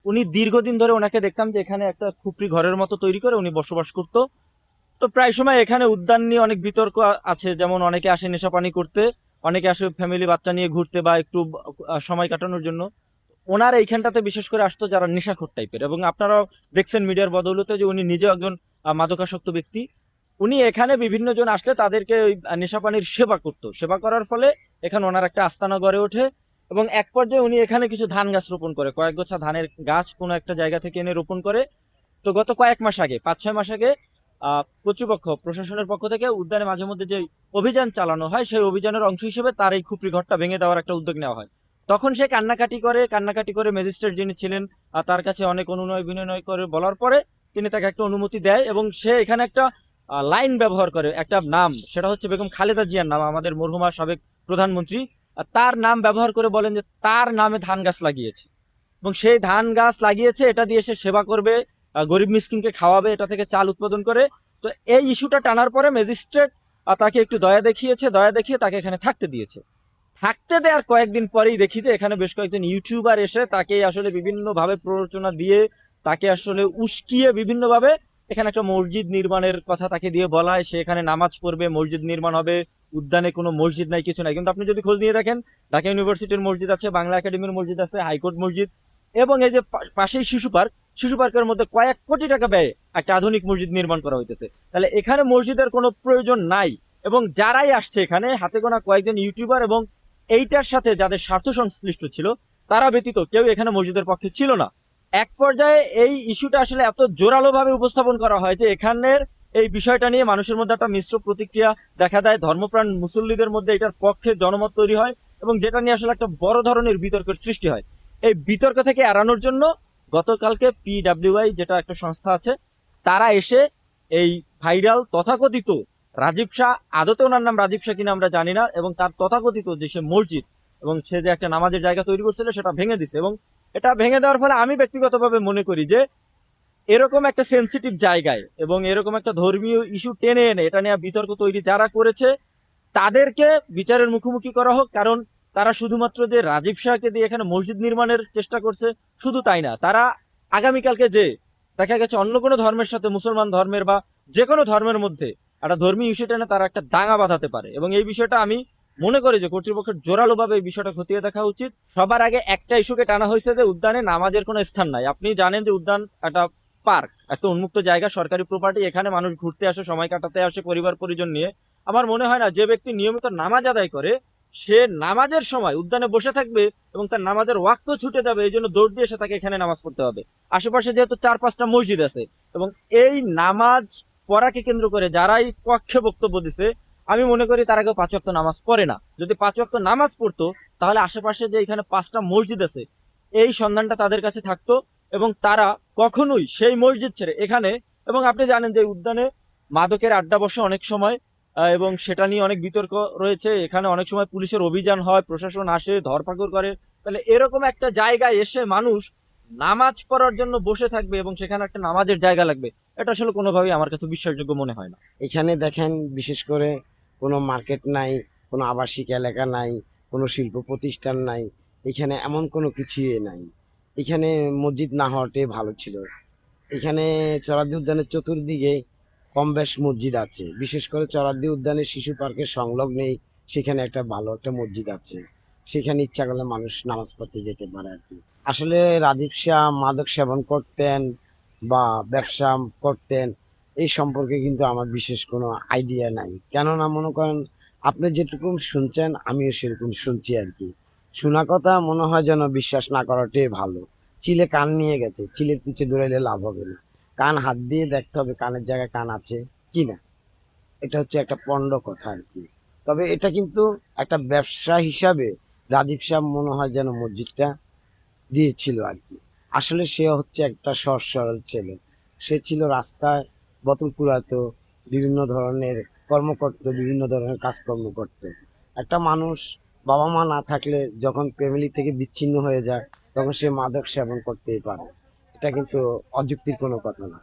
উনি দীর্ঘদিন ধরে ওনাকে দেখতাম যে এখানে একটা খুপড়ি ঘরের মতো তৈরি করে উনি বসবাস করতো। তো প্রায় সময় এখানে উদ্যান নিয়ে অনেক বিতর্ক আছে, যেমন অনেকে আসে নেশা পানি করতে, অনেকে আসে ফ্যামিলি বাচ্চা নিয়ে ঘুরতে বা একটু সময় কাটানোর জন্য। ওনার এইখানটাতে বিশেষ করে আসতো যারা নেশাখোর টাইপের, এবং আপনারাও দেখছেন মিডিয়ার বদৌলতে যে উনি নিজেও একজন মাদকাসক্ত ব্যক্তি। উনি এখানে বিভিন্ন জন আসলে তাদেরকে ওই নেশা পানির সেবা করতো, সেবা করার ফলে এখানে ওনার একটা আস্তানা গড়ে ওঠে। এবং এক পর্যায়ে উনি এখানে কিছু ধান গাছ রোপণ করে, কয়েক গোছা ধানের গাছ কোনো একটা জায়গা থেকে এনে রোপণ করে। তো গত কয়েক মাস আগে, 5-6 মাস আগে কর্তৃপক্ষ প্রশাসনের পক্ষ থেকে উদ্যানে মাঝে মধ্যে যে অভিযান চালানো হয়, সেই অভিযানের অংশ হিসেবে তার এই খুপড়ি ঘরটা ভেঙে দেওয়ার একটা উদ্যোগ নেওয়া হয়। তখন সে কান্নাকাটি করে ম্যাজিস্ট্রেট যিনি ছিলেন তার কাছে অনেক অনুনয় বিনয় করে বলার পরে তিনি তাকে একটা অনুমতি দেয়, এবং সে এখানে একটা লাইন ব্যবহার করে, একটা নাম, সেটা হচ্ছে বেগম খালেদা জিয়ার নাম, আমাদের মরহুমা সাবেক প্রধানমন্ত্রী। তার নাম ব্যবহার করে বলেন যে তার নামে ধান গাছ লাগিয়েছে, এবং সেই ধান গাছ লাগিয়েছে এটা দিয়ে সে সেবা করবে, গরিব মিসকিনকে খাওয়াবে, এটা থেকে চাল উৎপাদন করে। তো এই ইস্যুটা টানার পরে ম্যাজিস্ট্রেট তাকে একটু দয়া দেখিয়েছে, দয়া দেখিয়ে তাকে এখানে থাকতে দিয়েছে। থাকতে দেওয়ার কয়েকদিন পরেই দেখি যে এখানে বেশ কয়েকজন ইউটিউবার এসে তাকে আসলে বিভিন্ন ভাবে প্ররোচনা দিয়ে, তাকে আসলে উস্কিয়ে বিভিন্ন ভাবে এখানে একটা মসজিদ নির্মাণের কথা তাকে দিয়ে বলা হয়, সে এখানে নামাজ পড়বে, মসজিদ নির্মাণ হবে। উদ্যানে কোনো মসজিদ নাই, কিছু নাই, কিন্তু আপনি যদি খোঁজ নিয়ে দেখেন ঢাকা ইউনিভার্সিটির মসজিদ আছে, বাংলা একাডেমির মসজিদ আছে, হাইকোর্ট মসজিদ, এবং এই যে পাশেই শিশু পার্কের মধ্যে কয়েক কোটি টাকা ব্যয়ে একটা আধুনিক মসজিদ নির্মাণ করা হইতেছে। তাহলে এখানে মসজিদের কোনো প্রয়োজন নাই। এবং যারাই আসছে এখানে হাতে গোনা কয়েকজন ইউটিউবার এবং এইটার সাথে যাদের স্বার্থ সংশ্লিষ্ট ছিল, তারা ব্যতীত কেউ এখানে মসজিদের পক্ষে ছিল না। এক পর্যায়ে এই ইস্যুটা আসলে এত জোরালো ভাবে উপস্থাপন করা হয় যে এখানের এই বিষয়টা নিয়ে মানুষের মধ্যে একটা মিশ্র প্রতিক্রিয়া দেখা দেয়, ধর্মপ্রাণ মুসল্লিদের মধ্যে এটার পক্ষে জনমত তৈরি হয়, এবং যেটা নিয়ে আসলে একটা বড় ধরনের বিতর্কের সৃষ্টি হয়। এই বিতর্ক থেকে এড়ানোর জন্য গতকালকে পিডাব্লিউআই যেটা একটা সংস্থা আছে, তারা এসে এই ভাইরাল তথাকথিত রাজীব শাহ, আদতে ওনার নাম রাজীব শাহ কিনা আমরা জানি না, এবং তার তথাকথিত যে সে মসজিদ এবং সে যে একটা নামাজের জায়গা তৈরি করছিল সেটা ভেঙে দিছে। এবং এটা ভেঙে দেওয়ার ফলে আমি ব্যক্তিগতভাবে মনে করি যে এরকম একটা সেন্সিটিভ জায়গায় এবং এরকম একটা ধর্মীয় ইস্যু টেনে এনে এটা নিয়ে বিতর্ক তৈরি যারা করেছে তাদেরকে বিচারের মুখোমুখি করা হোক। কারণ তারা শুধুমাত্র যে রাজীব শাহকে দিয়ে এখানে মসজিদ নির্মাণের চেষ্টা করছে শুধু তাই না, তারা আগামীকালকে যে দেখা গেছে অন্য কোনো ধর্মের সাথে, মুসলমান ধর্মের বা যে কোনো ধর্মের মধ্যে একটা ধর্মীয় ইস্যু টেনে তারা একটা দাঙ্গা বাঁধাতে পারে। এবং এই বিষয়টা আমি মনে করি যে কর্তৃপক্ষের জোরালোভাবে এই বিষয়টা খতিয়ে দেখা উচিত। সবার আগে একটা ইস্যুকে টানা হয়েছে যে উদ্যানে নামাজের কোনো স্থান নাই। আপনি জানেন যে উদ্যান একটা পার্ক, একটা উন্মুক্ত জায়গা, সরকারি প্রপার্টি, এখানে মানুষ ঘুরতে আসে, সময় কাটাতে আসে পরিবার পরিজন নিয়ে। আমার মনে হয় না যে ব্যক্তি নিয়মিত নামাজ আদায় করে সে নামাজের সময় উদ্যানে বসে থাকবে এবং তার নামাজের ওয়াক্ত ছুটে যাবে এই জন্য দৌড় দিয়ে এসে তাকে এখানে নামাজ পড়তে হবে। আশেপাশে যেহেতু 4-5টা মসজিদ আছে, এবং এই নামাজ পড়াকে কেন্দ্র করে যারাই পক্ষে বক্তব্য দিছে আমি মনে করি তারা কেউ 5 ওয়াক্ত নামাজ পড়ে না। যদি 5 ওয়াক্ত নামাজ পড়তো তাহলে আশেপাশে যে এখানে 5টা মসজিদ আছে এই সন্ধানটা তাদের কাছে থাকতো, এবং তারা কখনোই সেই মসজিদ ছেড়ে এখানে। এবং আপনি জানেন যে উদ্যানে মাদকের আড্ডা বসে অনেক সময়, এবং সেটা নিয়ে অনেক বিতর্ক রয়েছে। এখানে অনেক সময় পুলিশের অভিযান হয়, প্রশাসন আসে, ধরপাকড় করে। তাহলে এরকম একটা জায়গায় এসে মানুষ নামাজ পড়ার জন্য বসে থাকবে এবং সেখানে একটা নামাজের জায়গা লাগবে, এটা আসলে কোনোভাবেই আমার কাছে বিশ্বাসযোগ্য মনে হয় না। এখানে দেখেন বিশেষ করে কোনো মার্কেট নাই, কোনো আবাসিক এলাকা নাই, কোনো শিল্প প্রতিষ্ঠান নাই, এখানে এমন কোনো কিছুই নাই। এখানে মসজিদ না হওয়াটাই ভালো ছিল। এখানে চরাদি উদ্যানের চতুর্দিকে কম বেশ মসজিদ আছে, বিশেষ করে চরাদি উদ্যানের শিশু পার্কের সংলগ্নেই সেখানে একটা ভালো একটা মসজিদ আছে, সেখানে ইচ্ছা করলে মানুষ নামাজ পড়তে যেতে পারে আর কি। আসলে রাজীব শাহ মাদক সেবন করতেন বা ব্যবসা করতেন এই সম্পর্কে কিন্তু আমার বিশেষ কোনো আইডিয়া নাই। কেননা মনে করেন আপনি যেটুকু শুনছেন আমিও সেরকম শুনছি আর কি। শোনা কথা মনে হয় যেন বিশ্বাস না করাটাই ভালো। চিলে কান নিয়ে গেছে, চিলের পিছে দৌড়াইলে লাভ হবে না। কান হাত দিয়ে দেখতে হবে কানের জায়গায় কান আছে কি না। এটা হচ্ছে একটা পণ্ড কথা আর কি। তবে এটা কিন্তু একটা ব্যবসা হিসাবে রাজীব সাহেব মনে হয় যেন মসজিদটা দিয়েছিল আর কি। আসলে সে হচ্ছে একটা সহজ সরল ছেলে। সে ছিল রাস্তায় বোতল কুড়াতো, বিভিন্ন ধরনের কর্ম করতো, বিভিন্ন ধরনের কাজকর্ম করতো। একটা মানুষ বাবা মা না থাকলে যখন ফ্যামিলি থেকে বিচ্ছিন্ন হয়ে যায় তখন সে মাদক সেবন করতেই পারে। এটা কিন্তু অযুক্তির কোনো কথা না।